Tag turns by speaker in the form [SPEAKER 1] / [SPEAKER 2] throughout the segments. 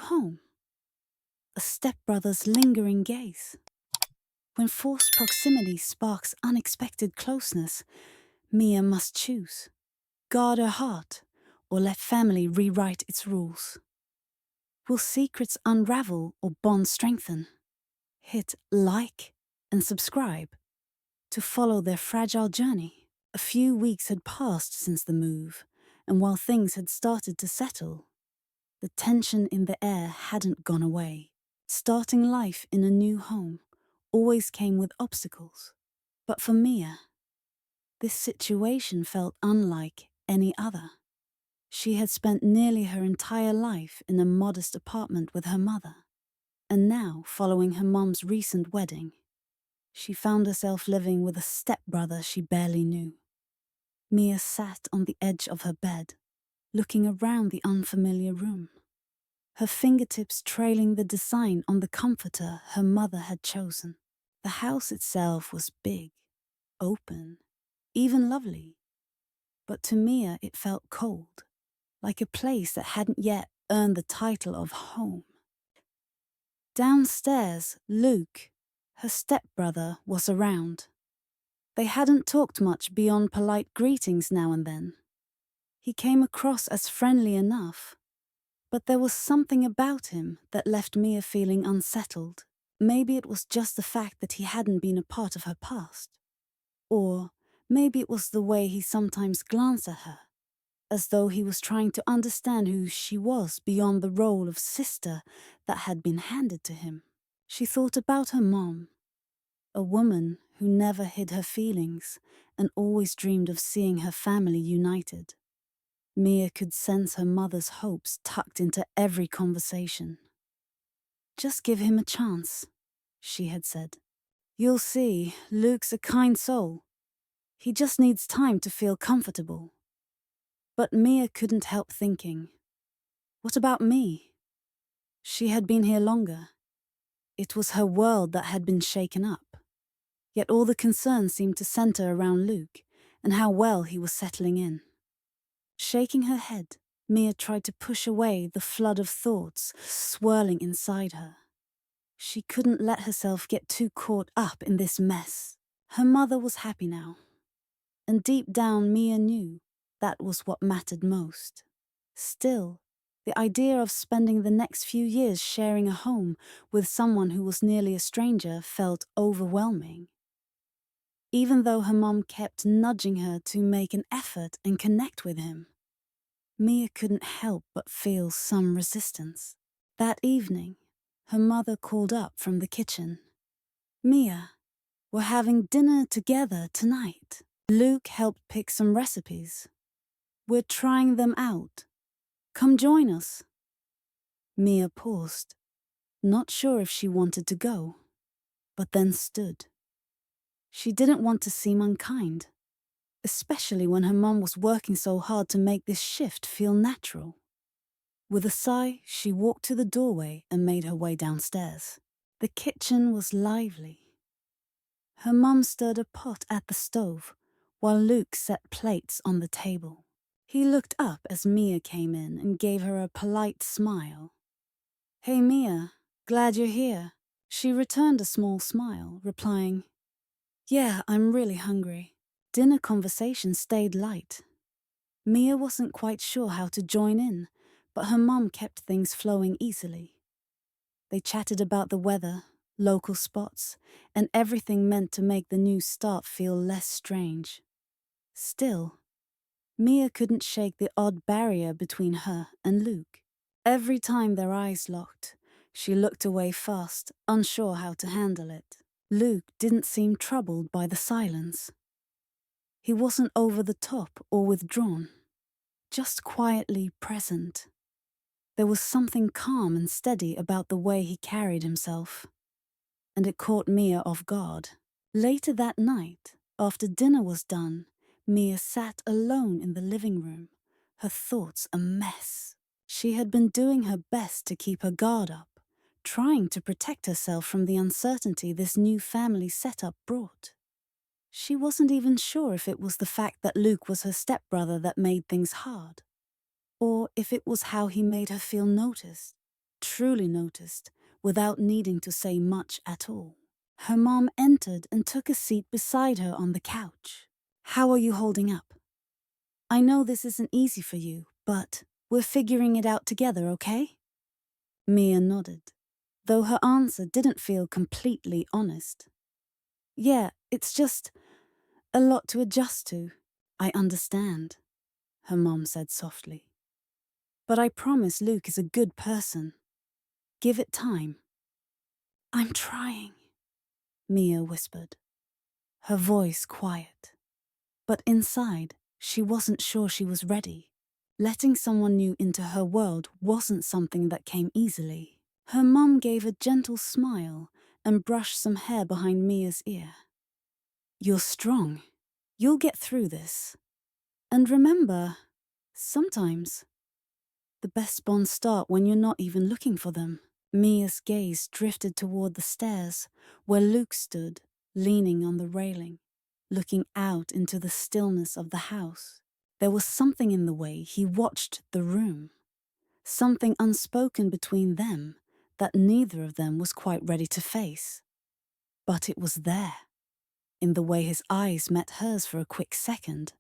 [SPEAKER 1] home, a stepbrother's lingering gaze. When forced proximity sparks unexpected closeness, Mia must choose. Guard her heart, or let family rewrite its rules. Will secrets unravel or bonds strengthen? Hit like and subscribe to follow their fragile journey. A few weeks had passed since the move, and while things had started to settle, the tension in the air hadn't gone away. Starting life in a new home always came with obstacles. But for Mia, this situation felt unlike any other. She had spent nearly her entire life in a modest apartment with her mother, and now, following her mom's recent wedding, she found herself living with a stepbrother she barely knew. Mia sat on the edge of her bed, looking around the unfamiliar room, her fingertips trailing the design on the comforter her mother had chosen. The house itself was big, open, even lovely, but to Mia it felt cold, like a place that hadn't yet earned the title of home. Downstairs, Luke, her stepbrother, was around. They hadn't talked much beyond polite greetings now and then. He came across as friendly enough, but there was something about him that left Mia feeling unsettled. Maybe it was just the fact that he hadn't been a part of her past. Or maybe it was the way he sometimes glanced at her, as though he was trying to understand who she was beyond the role of sister that had been handed to him. She thought about her mom, a woman who never hid her feelings and always dreamed of seeing her family united. Mia could sense her mother's hopes tucked into every conversation. "Just give him a chance," she had said. "You'll see, Luke's a kind soul. He just needs time to feel comfortable." But Mia couldn't help thinking, what about me? She had been here longer. It was her world that had been shaken up. Yet all the concern seemed to center around Luke and how well he was settling in. Shaking her head, Mia tried to push away the flood of thoughts swirling inside her. She couldn't let herself get too caught up in this mess. Her mother was happy now, and deep down Mia knew that was what mattered most. Still, the idea of spending the next few years sharing a home with someone who was nearly a stranger felt overwhelming. Even though her mom kept nudging her to make an effort and connect with him, Mia couldn't help but feel some resistance. That evening, her mother called up from the kitchen. "Mia, we're having dinner together tonight. Luke helped pick some recipes. We're trying them out. Come join us." Mia paused, not sure if she wanted to go, but then stood. She didn't want to seem unkind, especially when her mom was working so hard to make this shift feel natural. With a sigh, she walked to the doorway and made her way downstairs. The kitchen was lively. Her mum stirred a pot at the stove, while Luke set plates on the table. He looked up as Mia came in and gave her a polite smile. "Hey Mia, glad you're here." She returned a small smile, replying, "Yeah, I'm really hungry." Dinner conversation stayed light. Mia wasn't quite sure how to join in, but her mum kept things flowing easily. They chatted about the weather, local spots, and everything meant to make the new start feel less strange. Still, Mia couldn't shake the odd barrier between her and Luke. Every time their eyes locked, she looked away fast, unsure how to handle it. Luke didn't seem troubled by the silence. He wasn't over the top or withdrawn, just quietly present. There was something calm and steady about the way he carried himself, and it caught Mia off guard. Later that night, after dinner was done, Mia sat alone in the living room, her thoughts a mess. She had been doing her best to keep her guard up, trying to protect herself from the uncertainty this new family setup brought. She wasn't even sure if it was the fact that Luke was her stepbrother that made things hard, or if it was how he made her feel noticed. truly noticed without needing to say much at all. Her mom entered and took a seat beside her on the couch. "How are you holding up? I know this isn't easy for you, but we're figuring it out together, okay?" Mia nodded, though her answer didn't feel completely honest. "Yeah, it's just a lot to adjust to. I understand," her mom said softly. "But I promise Luke is a good person. Give it time." "I'm trying," Mia whispered, her voice quiet. But inside, she wasn't sure she was ready. Letting someone new into her world wasn't something that came easily. Her mum gave a gentle smile and brushed some hair behind Mia's ear. "You're strong. You'll get through this. And remember, sometimes the best bonds start when you're not even looking for them." Mia's gaze drifted toward the stairs, where Luke stood, leaning on the railing, looking out into the stillness of the house. There was something in the way he watched the room, something unspoken between them that neither of them was quite ready to face. But it was there, in the way his eyes met hers for a quick second,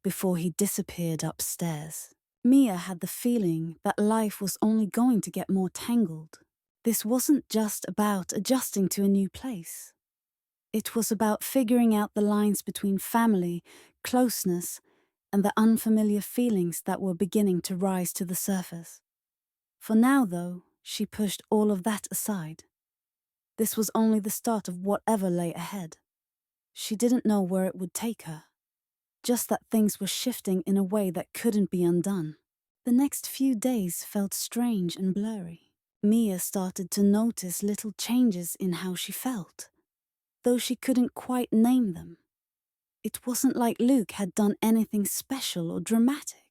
[SPEAKER 1] before he disappeared upstairs. Mia had the feeling that life was only going to get more tangled. This wasn't just about adjusting to a new place. It was about figuring out the lines between family, closeness, and the unfamiliar feelings that were beginning to rise to the surface. For now, though, she pushed all of that aside. This was only the start of whatever lay ahead. She didn't know where it would take her, just that things were shifting in a way that couldn't be undone. The next few days felt strange and blurry. Mia started to notice little changes in how she felt, though she couldn't quite name them. It wasn't like Luke had done anything special or dramatic.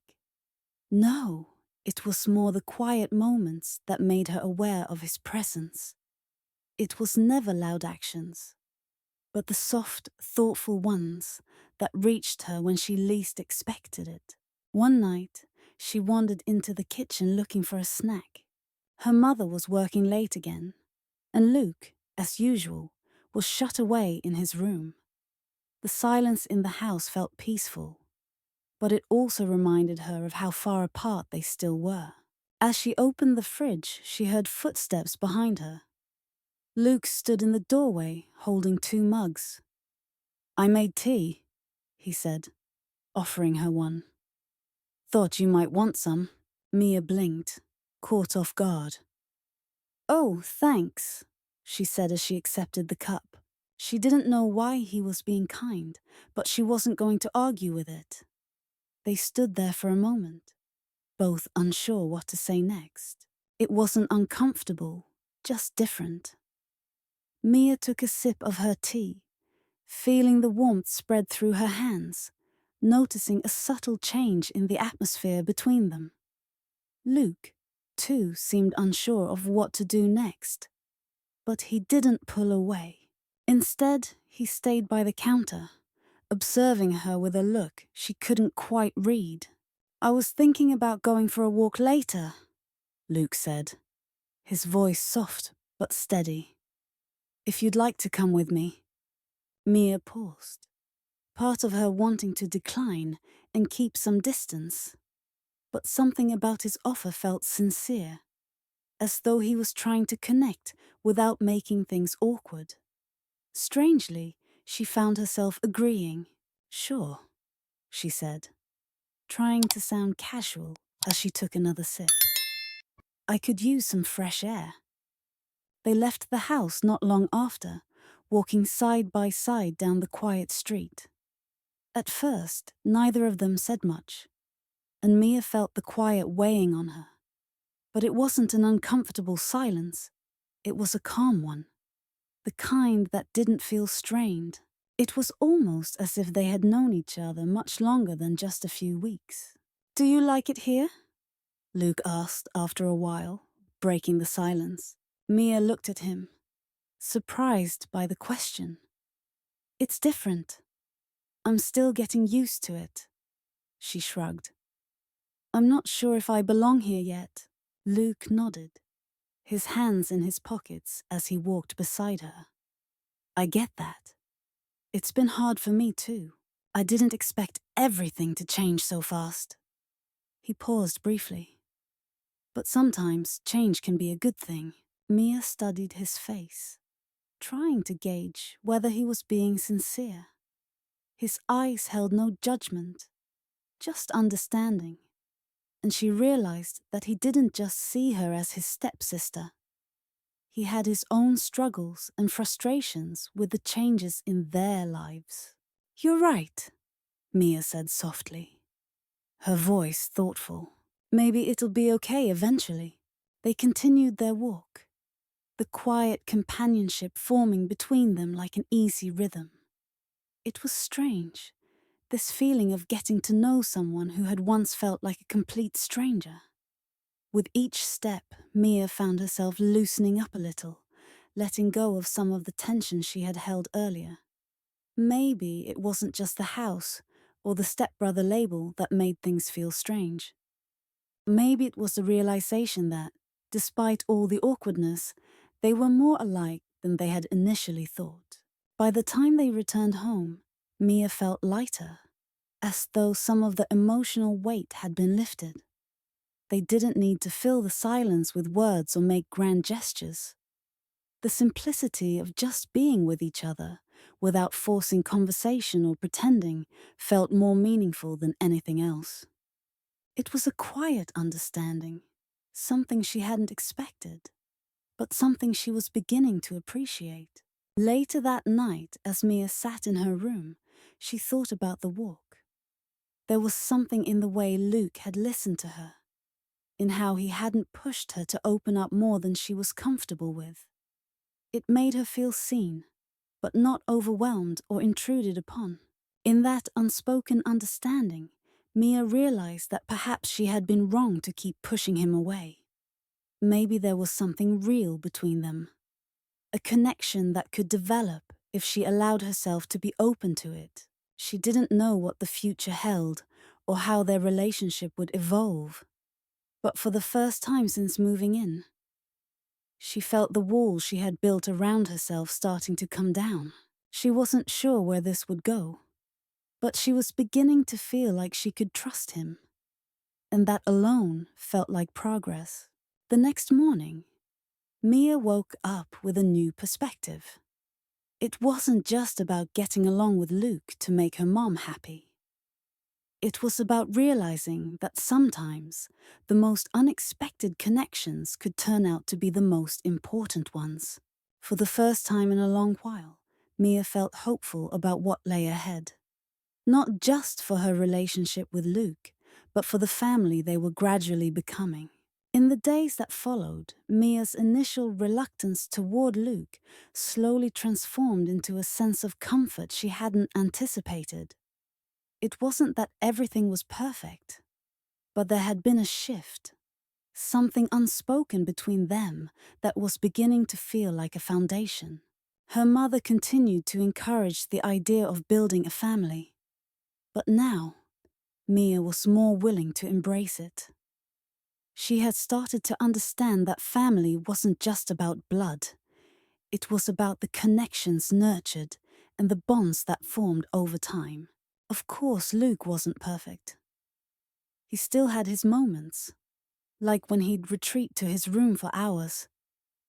[SPEAKER 1] No, it was more the quiet moments that made her aware of his presence. It was never loud actions, but the soft, thoughtful ones that reached her when she least expected it. One night, she wandered into the kitchen looking for a snack. Her mother was working late again, and Luke, as usual, was shut away in his room. The silence in the house felt peaceful, but it also reminded her of how far apart they still were. As she opened the fridge, she heard footsteps behind her. Luke stood in the doorway, holding 2 mugs. "I made tea," he said, offering her one. "Thought you might want some." Mia blinked, caught off guard. "Oh, thanks," she said as she accepted the cup. She didn't know why he was being kind, but she wasn't going to argue with it. They stood there for a moment, both unsure what to say next. It wasn't uncomfortable, just different. Mia took a sip of her tea, feeling the warmth spread through her hands, noticing a subtle change in the atmosphere between them. Luke, too, seemed unsure of what to do next, but he didn't pull away. Instead, he stayed by the counter, observing her with a look she couldn't quite read. "I was thinking about going for a walk later," Luke said, his voice soft but steady. "If you'd like to come with me." Mia paused, part of her wanting to decline and keep some distance. But something about his offer felt sincere, as though he was trying to connect without making things awkward. Strangely, she found herself agreeing. "Sure," she said, trying to sound casual as she took another sip. "I could use some fresh air." They left the house not long after, walking side by side down the quiet street. At first, neither of them said much, and Mia felt the quiet weighing on her. But it wasn't an uncomfortable silence, it was a calm one, the kind that didn't feel strained. It was almost as if they had known each other much longer than just a few weeks. "Do you like it here?" Luke asked after a while, breaking the silence. Mia looked at him, surprised by the question. "It's different. I'm still getting used to it," she shrugged. "I'm not sure if I belong here yet." Luke nodded, his hands in his pockets as he walked beside her. "I get that. It's been hard for me too. I didn't expect everything to change so fast." He paused briefly. "But sometimes change can be a good thing." Mia studied his face, trying to gauge whether he was being sincere. His eyes held no judgment, just understanding, and she realized that he didn't just see her as his stepsister. He had his own struggles and frustrations with the changes in their lives. "You're right," Mia said softly, her voice thoughtful. "Maybe it'll be okay eventually." They continued their walk, the quiet companionship forming between them like an easy rhythm. It was strange, this feeling of getting to know someone who had once felt like a complete stranger. With each step, Mia found herself loosening up a little, letting go of some of the tension she had held earlier. Maybe it wasn't just the house or the stepbrother label that made things feel strange. Maybe it was the realization that, despite all the awkwardness, they were more alike than they had initially thought. By the time they returned home, Mia felt lighter, as though some of the emotional weight had been lifted. They didn't need to fill the silence with words or make grand gestures. The simplicity of just being with each other, without forcing conversation or pretending, felt more meaningful than anything else. It was a quiet understanding, something she hadn't expected, but something she was beginning to appreciate. Later that night, as Mia sat in her room, she thought about the walk. There was something in the way Luke had listened to her, in how he hadn't pushed her to open up more than she was comfortable with. It made her feel seen, but not overwhelmed or intruded upon. In that unspoken understanding, Mia realized that perhaps she had been wrong to keep pushing him away. Maybe there was something real between them, a connection that could develop if she allowed herself to be open to it. She didn't know what the future held or how their relationship would evolve. But for the first time since moving in, she felt the wall she had built around herself starting to come down. She wasn't sure where this would go, but she was beginning to feel like she could trust him, and that alone felt like progress. The next morning, Mia woke up with a new perspective. It wasn't just about getting along with Luke to make her mom happy. It was about realizing that sometimes the most unexpected connections could turn out to be the most important ones. For the first time in a long while, Mia felt hopeful about what lay ahead. Not just for her relationship with Luke, but for the family they were gradually becoming. In the days that followed, Mia's initial reluctance toward Luke slowly transformed into a sense of comfort she hadn't anticipated. It wasn't that everything was perfect, but there had been a shift, something unspoken between them that was beginning to feel like a foundation. Her mother continued to encourage the idea of building a family, but now Mia was more willing to embrace it. She had started to understand that family wasn't just about blood. It was about the connections nurtured and the bonds that formed over time. Of course, Luke wasn't perfect. He still had his moments, like when he'd retreat to his room for hours,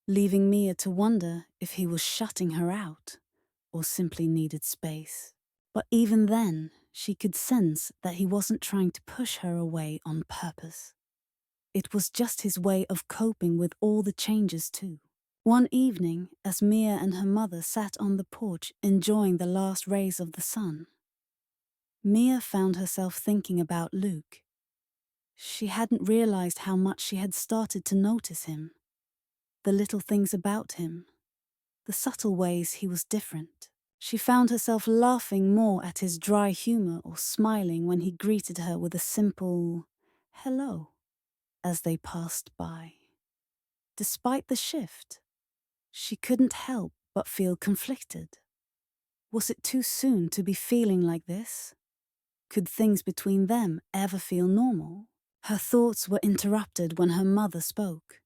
[SPEAKER 1] leaving Mia to wonder if he was shutting her out or simply needed space. But even then, she could sense that he wasn't trying to push her away on purpose. It was just his way of coping with all the changes too. One evening, as Mia and her mother sat on the porch enjoying the last rays of the sun, Mia found herself thinking about Luke. She hadn't realized how much she had started to notice him, the little things about him, the subtle ways he was different. She found herself laughing more at his dry humor or smiling when he greeted her with a simple hello as they passed by. Despite the shift, she couldn't help but feel conflicted. Was it too soon to be feeling like this? Could things between them ever feel normal? Her thoughts were interrupted when her mother spoke.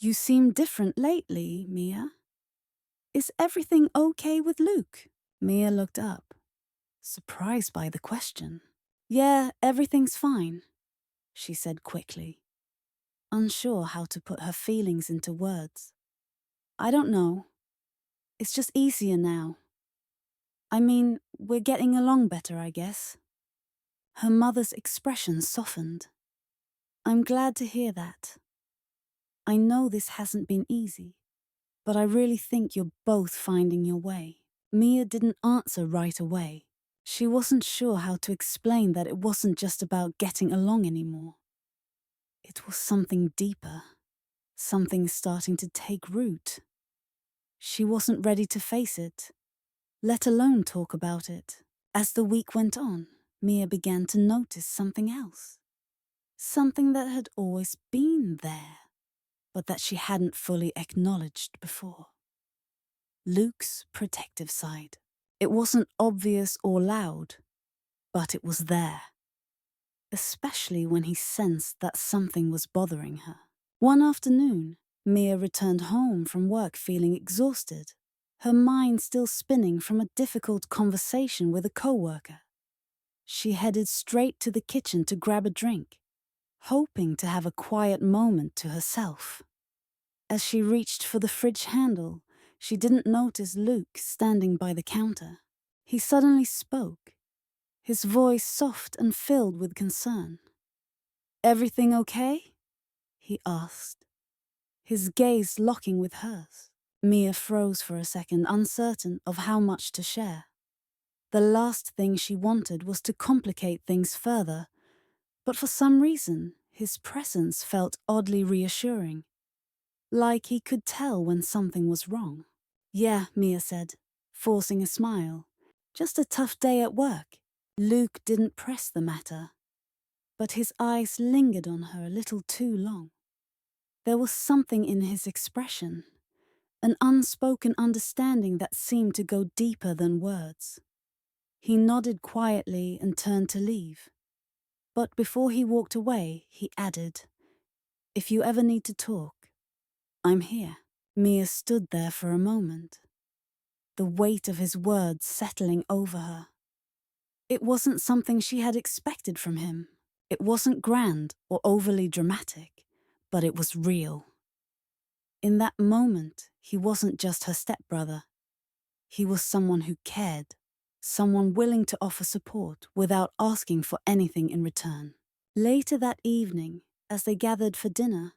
[SPEAKER 1] You seem different lately, Mia. Is everything okay with Luke? Mia looked up, surprised by the question. Yeah, everything's fine, she said quickly, unsure how to put her feelings into words. I don't know. It's just easier now. I mean, we're getting along better, I guess. Her mother's expression softened. I'm glad to hear that. I know this hasn't been easy, but I really think you're both finding your way. Mia didn't answer right away. She wasn't sure how to explain that it wasn't just about getting along anymore. It was something deeper, something starting to take root. She wasn't ready to face it, let alone talk about it. As the week went on, Mia began to notice something else. Something that had always been there, but that she hadn't fully acknowledged before. Luke's protective side. It wasn't obvious or loud, but it was there. Especially when he sensed that something was bothering her. One afternoon, Mia returned home from work feeling exhausted, her mind still spinning from a difficult conversation with a coworker. She headed straight to the kitchen to grab a drink, hoping to have a quiet moment to herself. As she reached for the fridge handle, she didn't notice Luke standing by the counter. He suddenly spoke, his voice soft and filled with concern. Everything okay? He asked, his gaze locking with hers. Mia froze for a second, uncertain of how much to share. The last thing she wanted was to complicate things further, but for some reason, his presence felt oddly reassuring, like he could tell when something was wrong. Yeah, Mia said, forcing a smile. Just a tough day at work. Luke didn't press the matter, but his eyes lingered on her a little too long. There was something in his expression, an unspoken understanding that seemed to go deeper than words. He nodded quietly and turned to leave. But before he walked away, he added, If you ever need to talk, I'm here. Mia stood there for a moment, the weight of his words settling over her. It wasn't something she had expected from him. It wasn't grand or overly dramatic, but it was real. In that moment, he wasn't just her stepbrother. He was someone who cared, someone willing to offer support without asking for anything in return. Later that evening, as they gathered for dinner,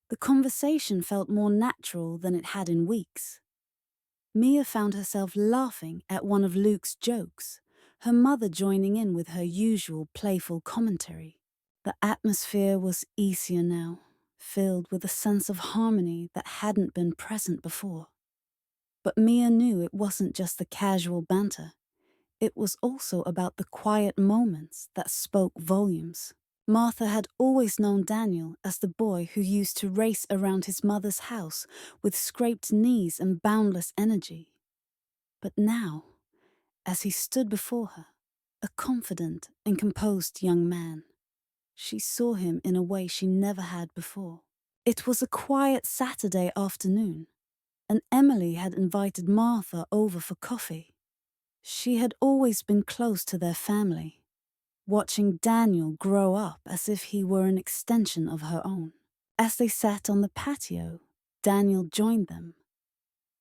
[SPEAKER 1] the conversation felt more natural than it had in weeks. Mia found herself laughing at one of Luke's jokes, her mother joining in with her usual playful commentary. The atmosphere was easier now, filled with a sense of harmony that hadn't been present before. But Mia knew it wasn't just the casual banter. It was also about the quiet moments that spoke volumes. Martha had always known Daniel as the boy who used to race around his mother's house with scraped knees and boundless energy. But now, as he stood before her, a confident and composed young man, she saw him in a way she never had before. It was a quiet Saturday afternoon, and Emily had invited Martha over for coffee. She had always been close to their family, watching Daniel grow up as if he were an extension of her own. As they sat on the patio, Daniel joined them,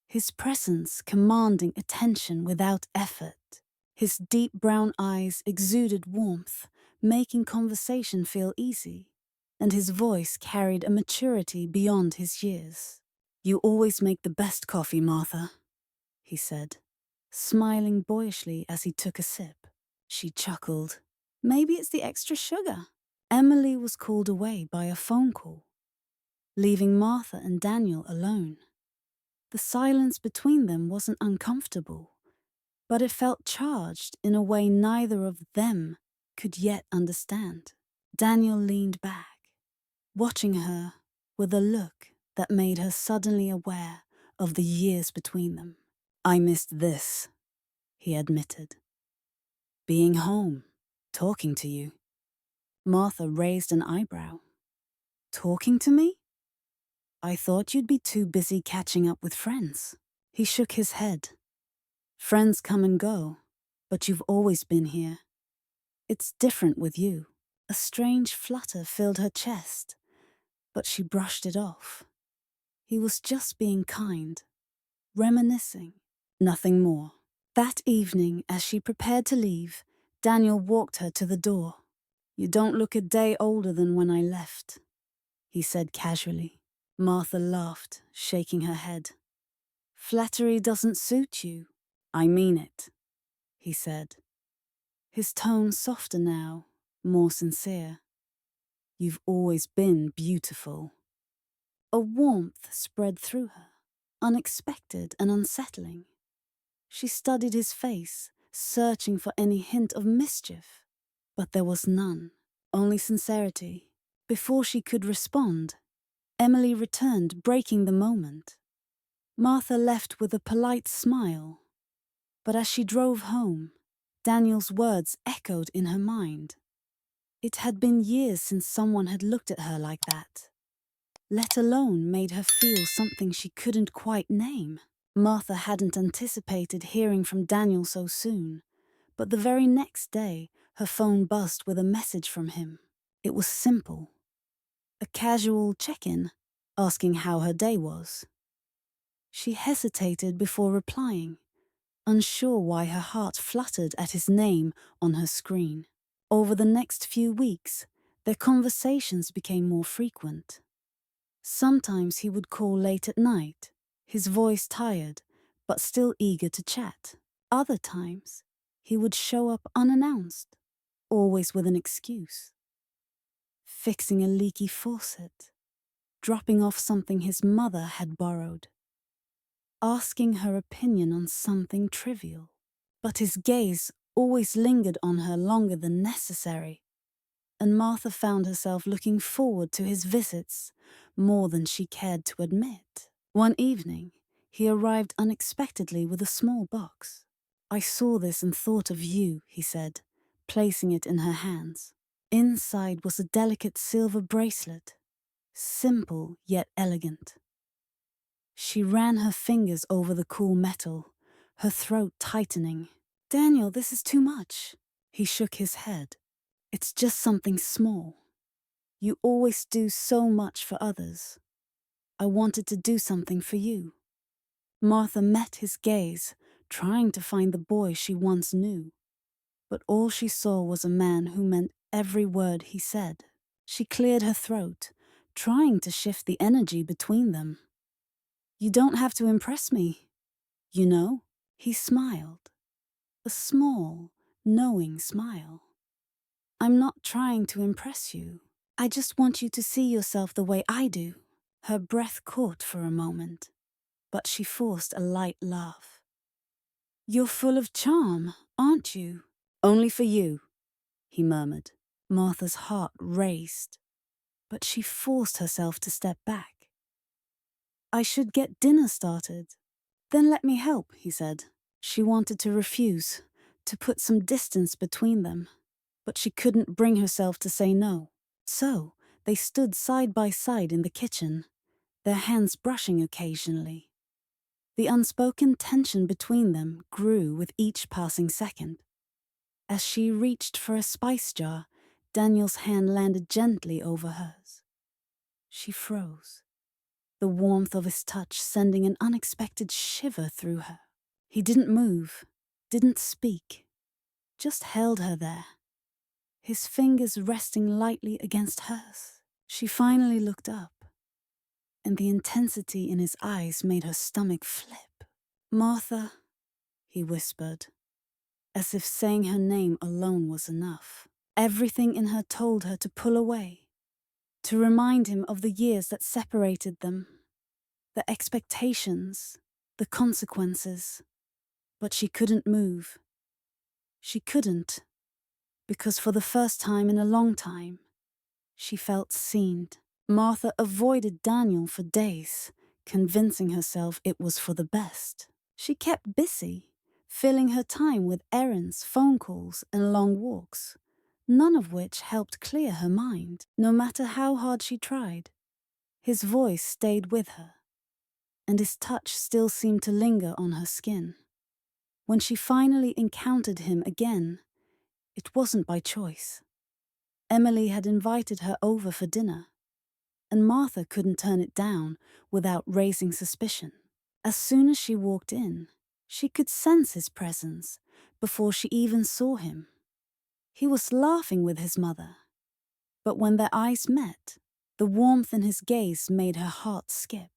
[SPEAKER 1] his presence commanding attention without effort. His deep brown eyes exuded warmth, making conversation feel easy, and his voice carried a maturity beyond his years. You always make the best coffee, Martha, he said, smiling boyishly as he took a sip. She chuckled. Maybe it's the extra sugar. Emily was called away by a phone call, leaving Martha and Daniel alone. The silence between them wasn't uncomfortable, but it felt charged in a way neither of them could yet understand. Daniel leaned back, watching her with a look that made her suddenly aware of the years between them. I missed this, he admitted. Being home, talking to you. Martha raised an eyebrow. Talking to me? I thought you'd be too busy catching up with friends. He shook his head. Friends come and go, but you've always been here. It's different with you. A strange flutter filled her chest, but she brushed it off. He was just being kind, reminiscing, nothing more. That evening, as she prepared to leave, Daniel walked her to the door. You don't look a day older than when I left, he said casually. Martha laughed, shaking her head. Flattery doesn't suit you. I mean it, he said. His tone softer now, more sincere. You've always been beautiful. A warmth spread through her, unexpected and unsettling. She studied his face, searching for any hint of mischief, but there was none, only sincerity. Before she could respond, Emily returned, breaking the moment. Martha left with a polite smile, but as she drove home, Daniel's words echoed in her mind. It had been years since someone had looked at her like that, let alone made her feel something she couldn't quite name. Martha hadn't anticipated hearing from Daniel so soon, but the very next day her phone buzzed with a message from him. It was simple. A casual check-in, asking how her day was. She hesitated before replying, unsure why her heart fluttered at his name on her screen. Over the next few weeks, their conversations became more frequent. Sometimes he would call late at night, his voice tired, but still eager to chat. Other times, he would show up unannounced, always with an excuse. Fixing a leaky faucet, dropping off something his mother had borrowed, asking her opinion on something trivial. But his gaze always lingered on her longer than necessary, and Martha found herself looking forward to his visits more than she cared to admit. One evening, he arrived unexpectedly with a small box. I saw this and thought of you, he said, placing it in her hands. Inside was a delicate silver bracelet, simple yet elegant. She ran her fingers over the cool metal, her throat tightening. Daniel, this is too much. He shook his head. It's just something small. You always do so much for others. I wanted to do something for you. Martha met his gaze, trying to find the boy she once knew. But all she saw was a man who meant every word he said. She cleared her throat, trying to shift the energy between them. You don't have to impress me, you know? He smiled. A small, knowing smile. I'm not trying to impress you. I just want you to see yourself the way I do. Her breath caught for a moment, but she forced a light laugh. You're full of charm, aren't you? Only for you, he murmured. Martha's heart raced, but she forced herself to step back. I should get dinner started. Then let me help, he said. She wanted to refuse, to put some distance between them, but she couldn't bring herself to say no. So they stood side by side in the kitchen, their hands brushing occasionally. The unspoken tension between them grew with each passing second. As she reached for a spice jar, Daniel's hand landed gently over hers. She froze, the warmth of his touch sending an unexpected shiver through her. He didn't move, didn't speak, just held her there, his fingers resting lightly against hers. She finally looked up, and the intensity in his eyes made her stomach flip. Martha, he whispered, as if saying her name alone was enough. Everything in her told her to pull away, to remind him of the years that separated them, the expectations, the consequences. But she couldn't move. She couldn't, because for the first time in a long time, she felt seen. Martha avoided Daniel for days, convincing herself it was for the best. She kept busy, filling her time with errands, phone calls, and long walks, none of which helped clear her mind, no matter how hard she tried. His voice stayed with her, and his touch still seemed to linger on her skin. When she finally encountered him again, it wasn't by choice. Emily had invited her over for dinner, and Martha couldn't turn it down without raising suspicion. As soon as she walked in, she could sense his presence before she even saw him. He was laughing with his mother, but when their eyes met, the warmth in his gaze made her heart skip.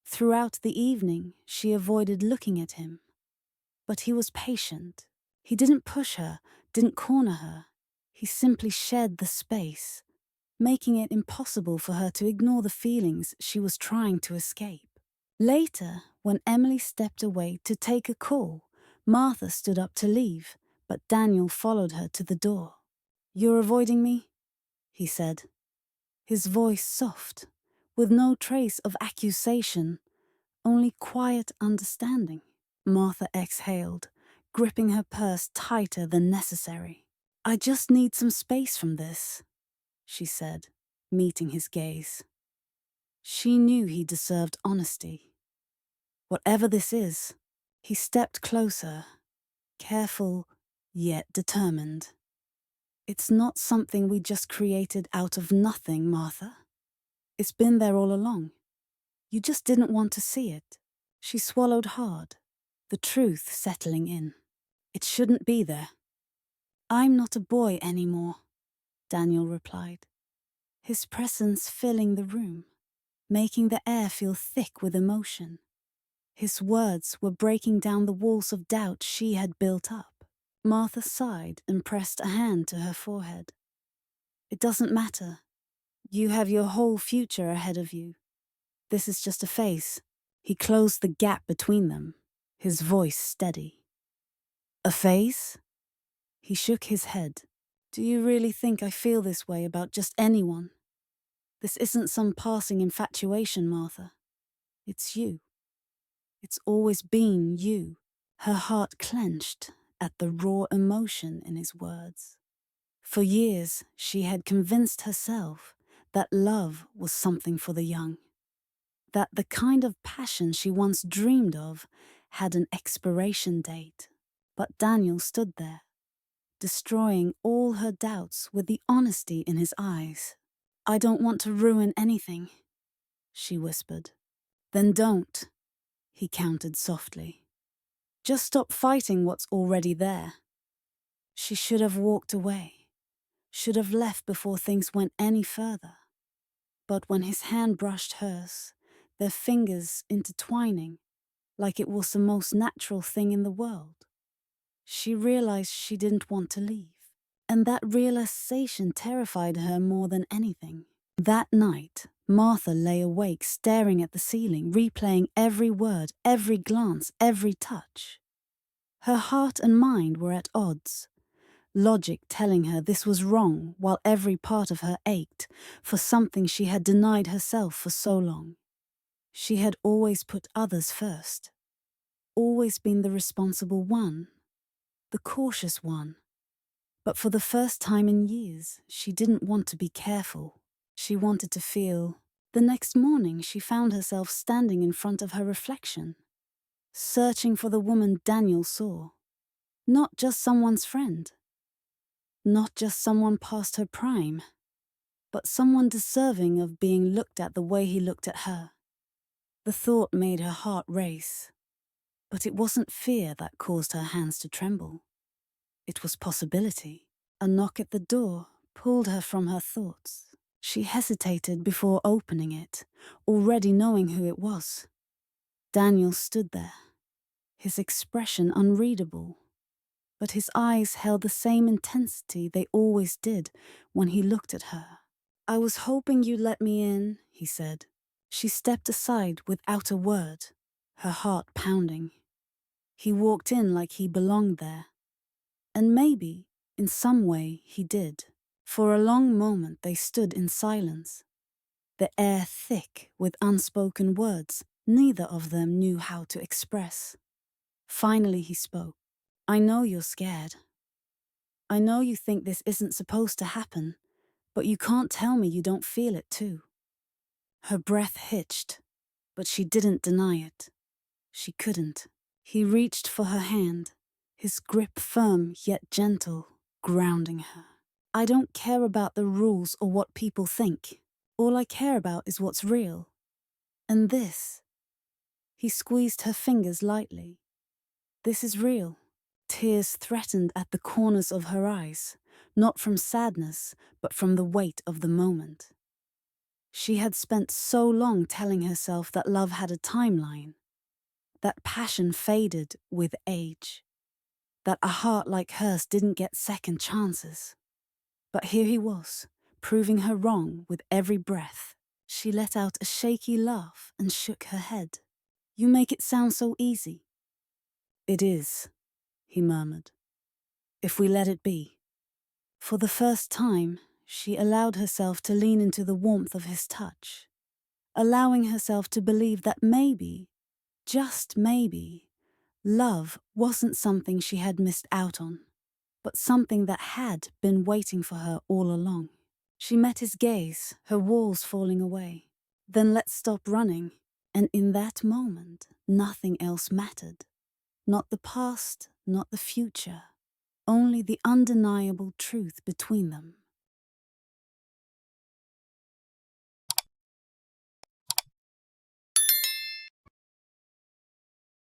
[SPEAKER 1] Throughout the evening, she avoided looking at him, but he was patient. He didn't push her, didn't corner her. He simply shed the space, making it impossible for her to ignore the feelings she was trying to escape. Later, when Emily stepped away to take a call, Martha stood up to leave, but Daniel followed her to the door. "You're avoiding me?" he said, his voice soft, with no trace of accusation, only quiet understanding. Martha exhaled, gripping her purse tighter than necessary. "I just need some space from this," she said, meeting his gaze. She knew he deserved honesty. Whatever this is, he stepped closer, careful yet determined. "It's not something we just created out of nothing, Martha. It's been there all along. You just didn't want to see it." She swallowed hard, the truth settling in. "It shouldn't be there." "I'm not a boy anymore," Daniel replied, his presence filling the room, making the air feel thick with emotion. His words were breaking down the walls of doubt she had built up. Martha sighed and pressed a hand to her forehead. "It doesn't matter. You have your whole future ahead of you. This is just a phase." He closed the gap between them, his voice steady. "A phase?" He shook his head. "Do you really think I feel this way about just anyone? This isn't some passing infatuation, Martha. It's you. It's always been you." Her heart clenched at the raw emotion in his words. For years, she had convinced herself that love was something for the young, that the kind of passion she once dreamed of had an expiration date. But Daniel stood there, destroying all her doubts with the honesty in his eyes. "I don't want to ruin anything," she whispered. "Then don't," he countered softly. "Just stop fighting what's already there." She should have walked away, should have left before things went any further. But when his hand brushed hers, their fingers intertwining, like it was the most natural thing in the world, she realized she didn't want to leave. And that realization terrified her more than anything. That night, Martha lay awake staring at the ceiling, replaying every word, every glance, every touch. Her heart and mind were at odds, logic telling her this was wrong while every part of her ached for something she had denied herself for so long. She had always put others first, always been the responsible one, the cautious one. But for the first time in years, she didn't want to be careful. She wanted to feel. The next morning, she found herself standing in front of her reflection, searching for the woman Daniel saw. Not just someone's friend. Not just someone past her prime. But someone deserving of being looked at the way he looked at her. The thought made her heart race. But it wasn't fear that caused her hands to tremble. It was possibility. A knock at the door pulled her from her thoughts. She hesitated before opening it, already knowing who it was. Daniel stood there, his expression unreadable, but his eyes held the same intensity they always did when he looked at her. "I was hoping you'd let me in," he said. She stepped aside without a word, her heart pounding. He walked in like he belonged there. And maybe, in some way, he did. For a long moment they stood in silence, the air thick with unspoken words neither of them knew how to express. Finally he spoke. "I know you're scared. I know you think this isn't supposed to happen, but you can't tell me you don't feel it too." Her breath hitched, but she didn't deny it. She couldn't. He reached for her hand, his grip firm yet gentle, grounding her. I don't care about the rules or what people think. All I care about is what's real. And this. He squeezed her fingers lightly. This is real. Tears threatened at the corners of her eyes, not from sadness, but from the weight of the moment. She had spent so long telling herself that love had a timeline, that passion faded with age, that a heart like hers didn't get second chances. But here he was, proving her wrong with every breath. She let out a shaky laugh and shook her head. You make it sound so easy. It is, he murmured, if we let it be. For the first time, she allowed herself to lean into the warmth of his touch, allowing herself to believe that maybe, just maybe, love wasn't something she had missed out on, but something that had been waiting for her all along. She met his gaze, her walls falling away. Then let's stop running. And in that moment, nothing else mattered. Not the past, not the future. Only the undeniable truth between them.